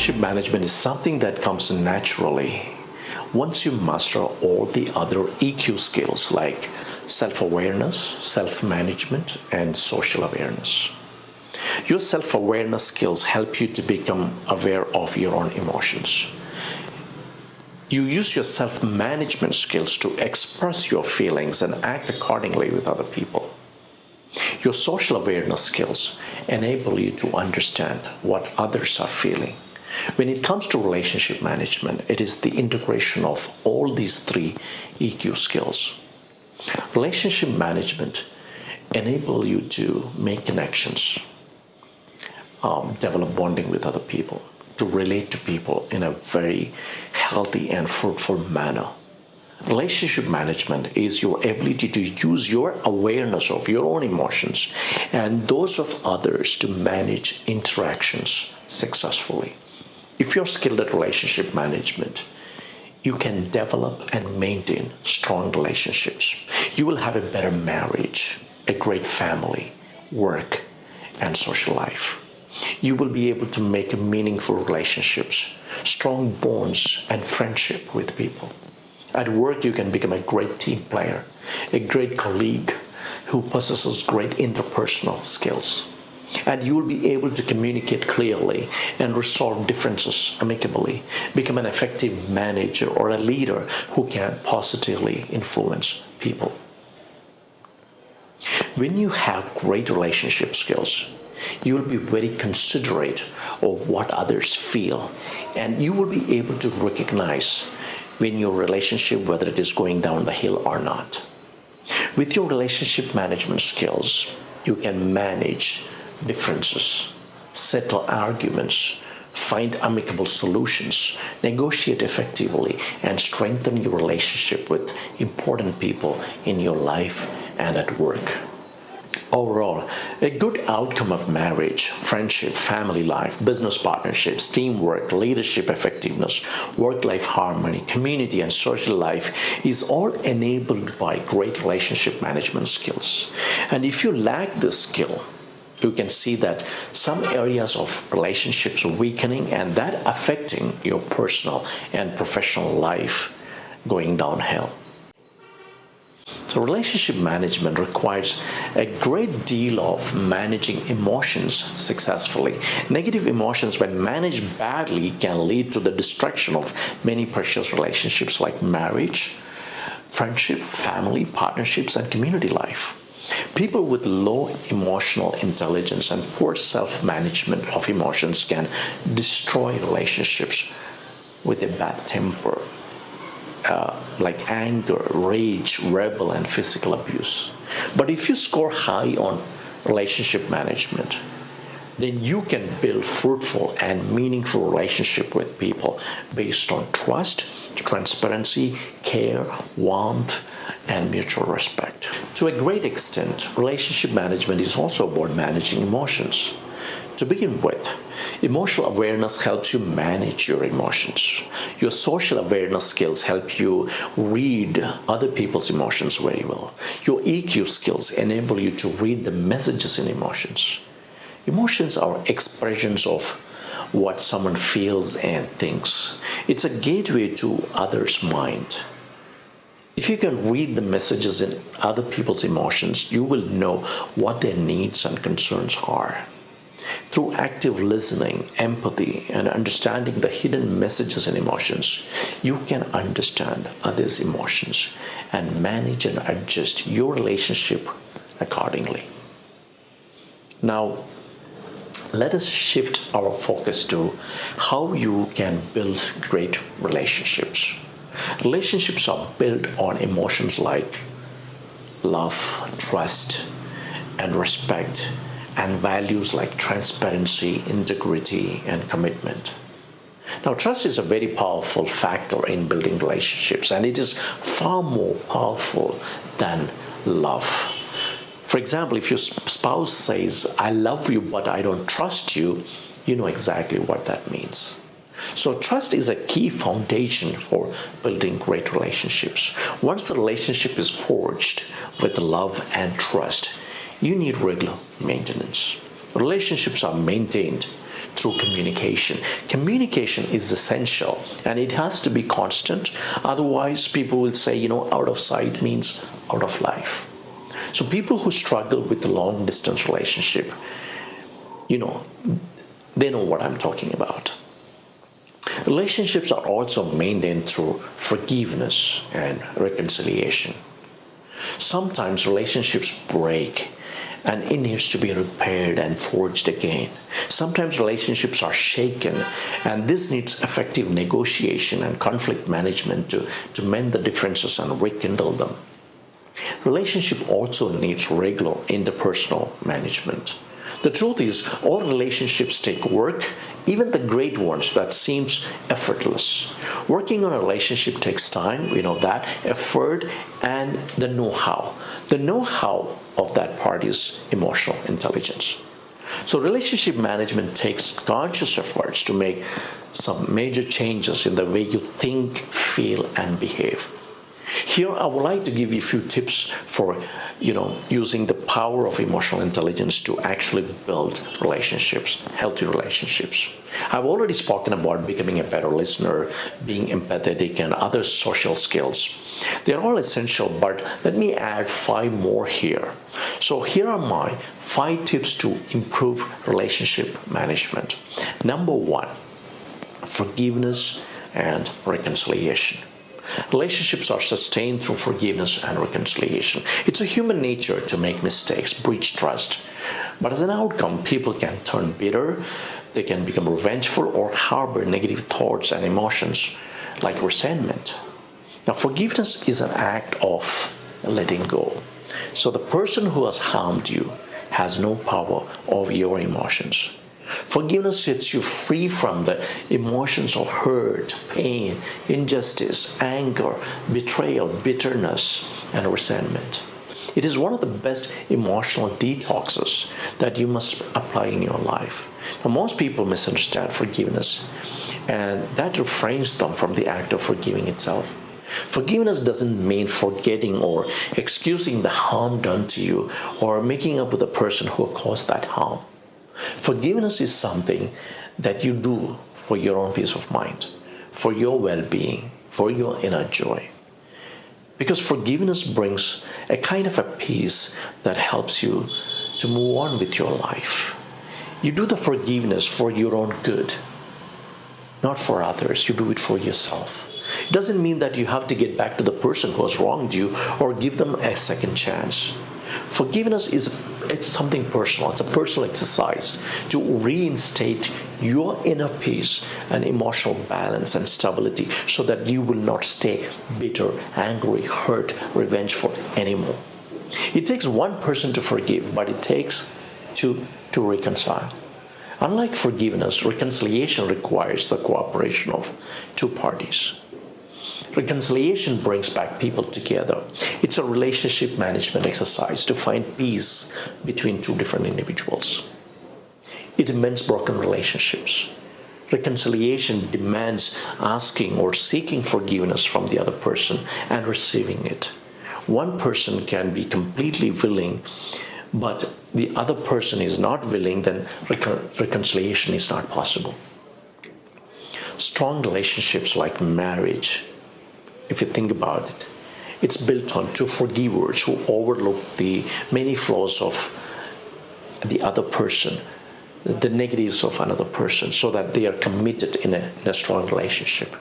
Relationship management is something that comes naturally once you master all the other EQ skills like self-awareness, self-management, and social awareness. Your self-awareness skills help you to become aware of your own emotions. You use your self-management skills to express your feelings and act accordingly with other people. Your social awareness skills enable you to understand what others are feeling. When it comes to relationship management, it is the integration of all these three EQ skills. Relationship management enables you to make connections, develop bonding with other people, to relate to people in a very healthy and fruitful manner. Relationship management is your ability to use your awareness of your own emotions and those of others to manage interactions successfully. If you're skilled at relationship management, you can develop and maintain strong relationships. You will have a better marriage, a great family, work, and social life. You will be able to make meaningful relationships, strong bonds, and friendship with people. At work, you can become a great team player, a great colleague who possesses great interpersonal skills. And you will be able to communicate clearly and resolve differences amicably, become an effective manager or a leader who can positively influence people. When you have great relationship skills, you will be very considerate of what others feel, and you will be able to recognize when your relationship, whether it is going down the hill or not. With your relationship management skills, you can manage differences, settle arguments, find amicable solutions, negotiate effectively, and strengthen your relationship with important people in your life and at work. Overall, a good outcome of marriage, friendship, family life, business partnerships, teamwork, leadership effectiveness, work-life harmony, community, and social life is all enabled by great relationship management skills. And if you lack this skill, you can see that some areas of relationships are weakening and that affecting your personal and professional life going downhill. So relationship management requires a great deal of managing emotions successfully. Negative emotions, when managed badly, can lead to the destruction of many precious relationships like marriage, friendship, family, partnerships, and community life. People with low emotional intelligence and poor self-management of emotions can destroy relationships with a bad temper, like anger, rage, rebel, and physical abuse. But if you score high on relationship management, then you can build fruitful and meaningful relationship with people based on trust, transparency, care, warmth, and mutual respect. To a great extent, relationship management is also about managing emotions. To begin with, emotional awareness helps you manage your emotions. Your social awareness skills help you read other people's emotions very well. Your EQ skills enable you to read the messages in emotions. Emotions are expressions of what someone feels and thinks. It's a gateway to others' mind. If you can read the messages in other people's emotions, you will know what their needs and concerns are. Through active listening, empathy, and understanding the hidden messages in emotions, you can understand others' emotions and manage and adjust your relationship accordingly. Now, let us shift our focus to how you can build great relationships. Relationships are built on emotions like love, trust, and respect, and values like transparency, integrity, and commitment. Now, trust is a very powerful factor in building relationships, and it is far more powerful than love. For example, if your spouse says, "I love you, but I don't trust you," you know exactly what that means. So trust is a key foundation for building great relationships. Once the relationship is forged with love and trust, you need regular maintenance. Relationships are maintained through communication. Communication is essential and it has to be constant. Otherwise, people will say, out of sight means out of life. So people who struggle with the long distance relationship, they know what I'm talking about. Relationships are also maintained through forgiveness and reconciliation. Sometimes relationships break and it needs to be repaired and forged again. Sometimes relationships are shaken and this needs effective negotiation and conflict management to mend the differences and rekindle them. Relationship also needs regular interpersonal management. The truth is, all relationships take work, even the great ones that seems effortless. Working on a relationship takes time, that, effort, and the know-how. The know-how of that part is emotional intelligence. So relationship management takes conscious efforts to make some major changes in the way you think, feel, and behave. Here, I would like to give you a few tips for, using the power of emotional intelligence to actually build relationships, healthy relationships. I've already spoken about becoming a better listener, being empathetic, and other social skills. They're all essential, but let me add 5 more here. So here are my 5 tips to improve relationship management. Number 1, forgiveness and reconciliation. Relationships are sustained through forgiveness and reconciliation. It's a human nature to make mistakes, breach trust. But as an outcome, people can turn bitter, they can become revengeful, or harbor negative thoughts and emotions like resentment. Now, forgiveness is an act of letting go. So the person who has harmed you has no power over your emotions. Forgiveness sets you free from the emotions of hurt, pain, injustice, anger, betrayal, bitterness, and resentment. It is one of the best emotional detoxes that you must apply in your life. Now, most people misunderstand forgiveness, and that refrains them from the act of forgiving itself. Forgiveness doesn't mean forgetting or excusing the harm done to you or making up with the person who caused that harm. Forgiveness is something that you do for your own peace of mind, for your well-being, for your inner joy. Because forgiveness brings a kind of a peace that helps you to move on with your life. You do the forgiveness for your own good, not for others. You do it for yourself. It doesn't mean that you have to get back to the person who has wronged you or give them a second chance. Forgiveness it's something personal. It's a personal exercise to reinstate your inner peace and emotional balance and stability so that you will not stay bitter, angry, hurt, revengeful anymore. It takes one person to forgive, but it takes two to reconcile. Unlike forgiveness, reconciliation requires the cooperation of 2 parties. Reconciliation brings back people together. It's a relationship management exercise to find peace between 2 different individuals. It mends broken relationships. Reconciliation demands asking or seeking forgiveness from the other person and receiving it. One person can be completely willing, but the other person is not willing, then reconciliation is not possible. Strong relationships like marriage, if you think about it, it's built on 2 forgivers who overlook the many flaws of the other person, the negatives of another person, so that they are committed in a strong relationship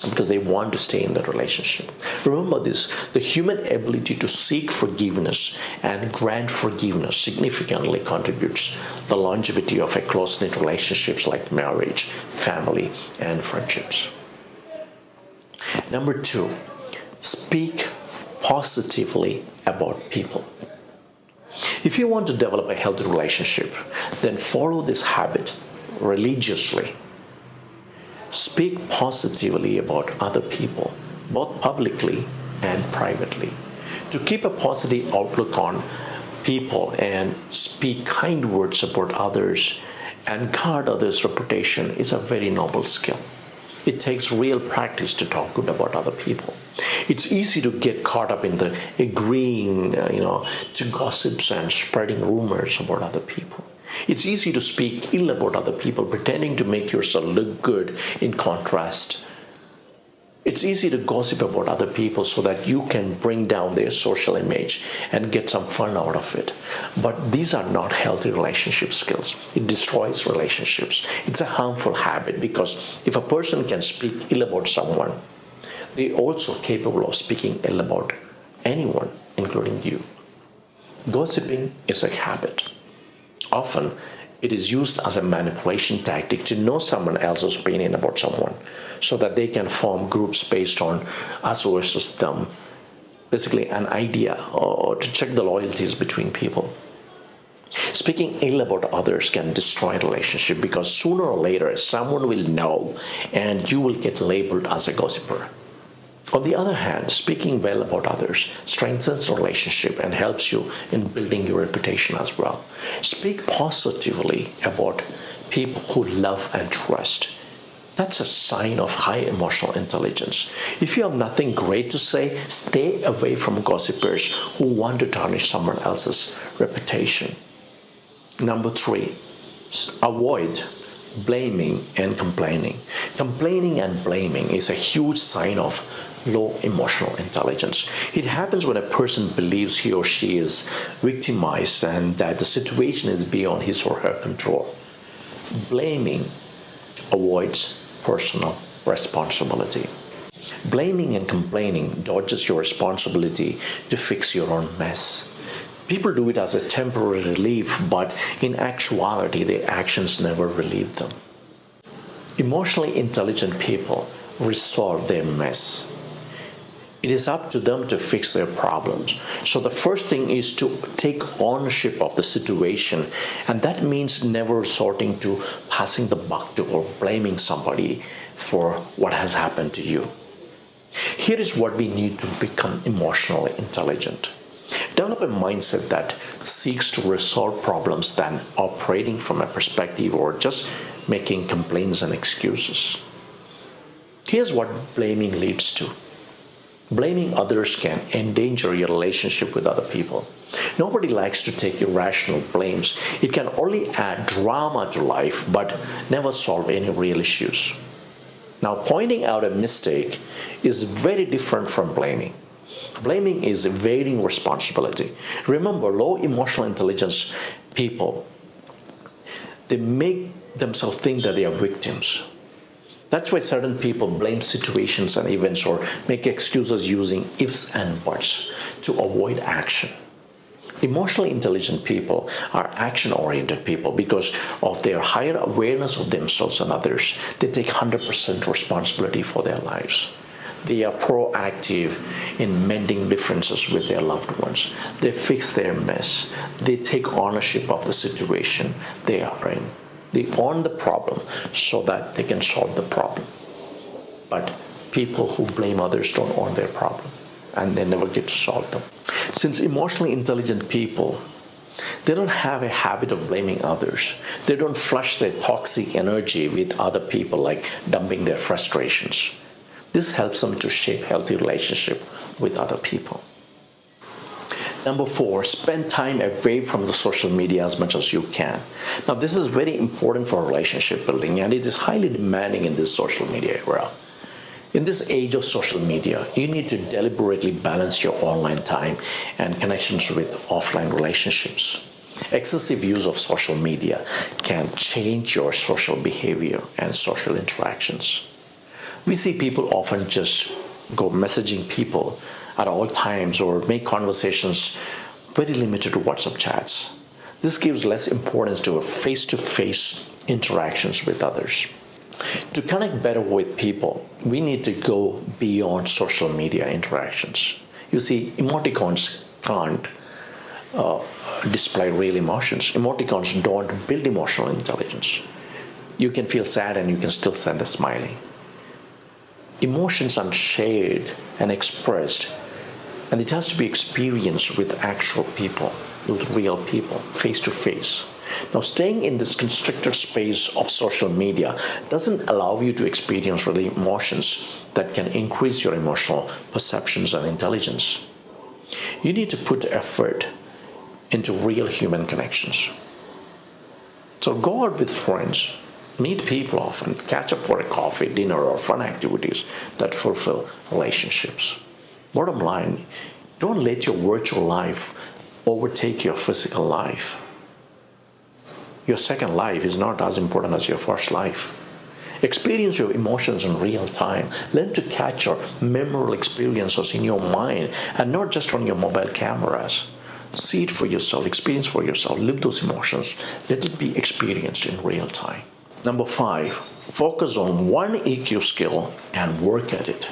because they want to stay in that relationship. Remember this, the human ability to seek forgiveness and grant forgiveness significantly contributes the longevity of a close-knit relationships like marriage, family, and friendships. Number 2, speak positively about people. If you want to develop a healthy relationship, then follow this habit religiously. Speak positively about other people, both publicly and privately. To keep a positive outlook on people and speak kind words about others and guard others' reputation is a very noble skill. It takes real practice to talk good about other people. It's easy to get caught up in the agreeing, to gossips and spreading rumors about other people. It's easy to speak ill about other people, pretending to make yourself look good in contrast. It's easy to gossip about other people so that you can bring down their social image and get some fun out of it. But these are not healthy relationship skills. It destroys relationships. It's a harmful habit because if a person can speak ill about someone, they're also capable of speaking ill about anyone, including you. Gossiping is a habit. Often, it is used as a manipulation tactic to know someone else's opinion about someone so that they can form groups based on us versus them. Basically, an idea or to check the loyalties between people. Speaking ill about others can destroy a relationship because sooner or later someone will know and you will get labeled as a gossiper. On the other hand, speaking well about others strengthens the relationship and helps you in building your reputation as well. Speak positively about people who love and trust. That's a sign of high emotional intelligence. If you have nothing great to say, stay away from gossipers who want to tarnish someone else's reputation. Number 3, avoid blaming and complaining. Complaining and blaming is a huge sign of low emotional intelligence. It happens when a person believes he or she is victimized and that the situation is beyond his or her control. Blaming avoids personal responsibility. Blaming and complaining dodges your responsibility to fix your own mess. People do it as a temporary relief, but in actuality, their actions never relieve them. Emotionally intelligent people resolve their mess. It is up to them to fix their problems. So the first thing is to take ownership of the situation, and that means never resorting to passing the buck to or blaming somebody for what has happened to you. Here is what we need to become emotionally intelligent. Develop a mindset that seeks to resolve problems than operating from a perspective or just making complaints and excuses. Here's what blaming leads to. Blaming others can endanger your relationship with other people. Nobody likes to take irrational blames. It can only add drama to life but never solve any real issues. Now, pointing out a mistake is very different from blaming. Blaming is evading responsibility. Remember, low emotional intelligence people, they make themselves think that they are victims. That's why certain people blame situations and events or make excuses using ifs and buts to avoid action. Emotionally intelligent people are action-oriented people because of their higher awareness of themselves and others. They take 100% responsibility for their lives. They are proactive in mending differences with their loved ones. They fix their mess. They take ownership of the situation they are in. They own the problem so that they can solve the problem. But people who blame others don't own their problem and they never get to solve them. Since emotionally intelligent people, they don't have a habit of blaming others. They don't flush their toxic energy with other people like dumping their frustrations. This helps them to shape healthy relationship with other people. Number 4, spend time away from the social media as much as you can. Now, this is very important for relationship building, and it is highly demanding in this social media era. In this age of social media, you need to deliberately balance your online time and connections with offline relationships. Excessive use of social media can change your social behavior and social interactions. We see people often just go messaging people at all times or make conversations very limited to WhatsApp chats. This gives less importance to face-to-face interactions with others. To connect better with people, we need to go beyond social media interactions. You see, emoticons can't display real emotions. Emoticons don't build emotional intelligence. You can feel sad and you can still send a smiley. Emotions are shared and expressed, and it has to be experienced with actual people, with real people, face to face. Now, staying in this constricted space of social media doesn't allow you to experience real emotions that can increase your emotional perceptions and intelligence. You need to put effort into real human connections. So go out with friends, meet people often, catch up for a coffee, dinner, or fun activities that fulfill relationships. Bottom line, don't let your virtual life overtake your physical life. Your second life is not as important as your first life. Experience your emotions in real time. Learn to capture memorable experiences in your mind and not just on your mobile cameras. See it for yourself, experience for yourself, live those emotions. Let it be experienced in real time. Number 5, focus on one EQ skill and work at it.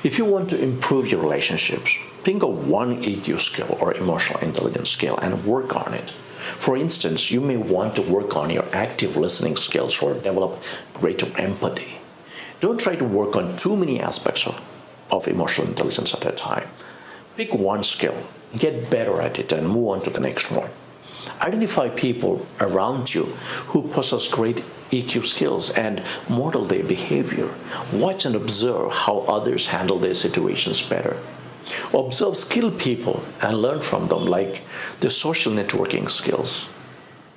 If you want to improve your relationships, think of one EQ skill or emotional intelligence skill and work on it. For instance, you may want to work on your active listening skills or develop greater empathy. Don't try to work on too many aspects of emotional intelligence at a time. Pick one skill, get better at it, and move on to the next one. Identify people around you who possess great EQ skills and model their behavior. Watch and observe how others handle their situations better. Observe skilled people and learn from them, like their social networking skills.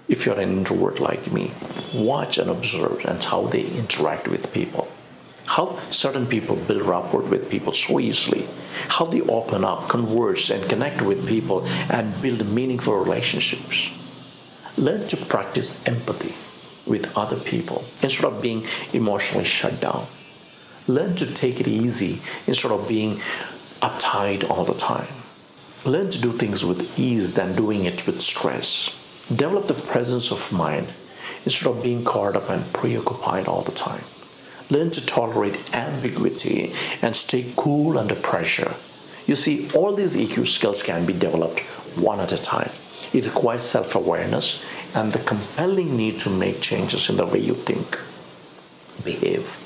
If you're an introvert like me, watch and observe and how they interact with people. How certain people build rapport with people so easily. How they open up, converse, and connect with people and build meaningful relationships. Learn to practice empathy with other people instead of being emotionally shut down. Learn to take it easy instead of being uptight all the time. Learn to do things with ease than doing it with stress. Develop the presence of mind instead of being caught up and preoccupied all the time. Learn to tolerate ambiguity and stay cool under pressure. You see, all these EQ skills can be developed one at a time. It requires self-awareness and the compelling need to make changes in the way you think, behave,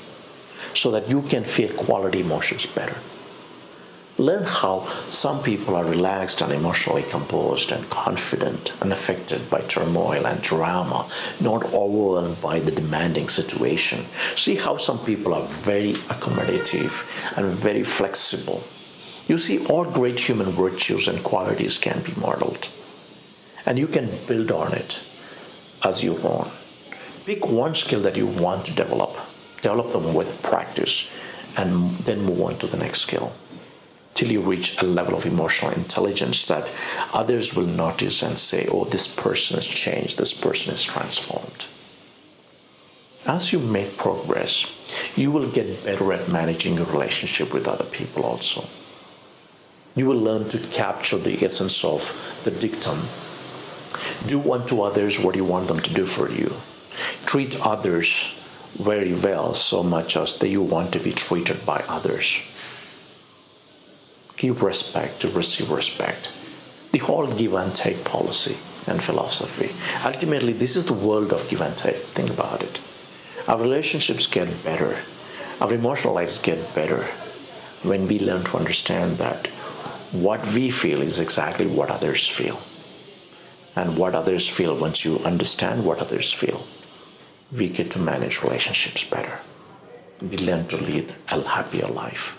so that you can feel quality emotions better. Learn how some people are relaxed and emotionally composed and confident, unaffected by turmoil and drama, not overwhelmed by the demanding situation. See how some people are very accommodative and very flexible. You see, all great human virtues and qualities can be modeled, and you can build on it as you go on. Pick one skill that you want to develop them with practice, and then move on to the next skill, till you reach a level of emotional intelligence that others will notice and say, oh, this person has changed, this person is transformed. As you make progress, you will get better at managing your relationship with other people also. You will learn to capture the essence of the dictum. Do unto others what you want them to do for you. Treat others very well, so much as that you want to be treated by others. Give respect to receive respect. The whole give and take policy and philosophy. Ultimately, this is the world of give and take. Think about it. Our relationships get better. Our emotional lives get better when we learn to understand that what we feel is exactly what others feel. And what others feel, once you understand what others feel, we get to manage relationships better. We learn to lead a happier life.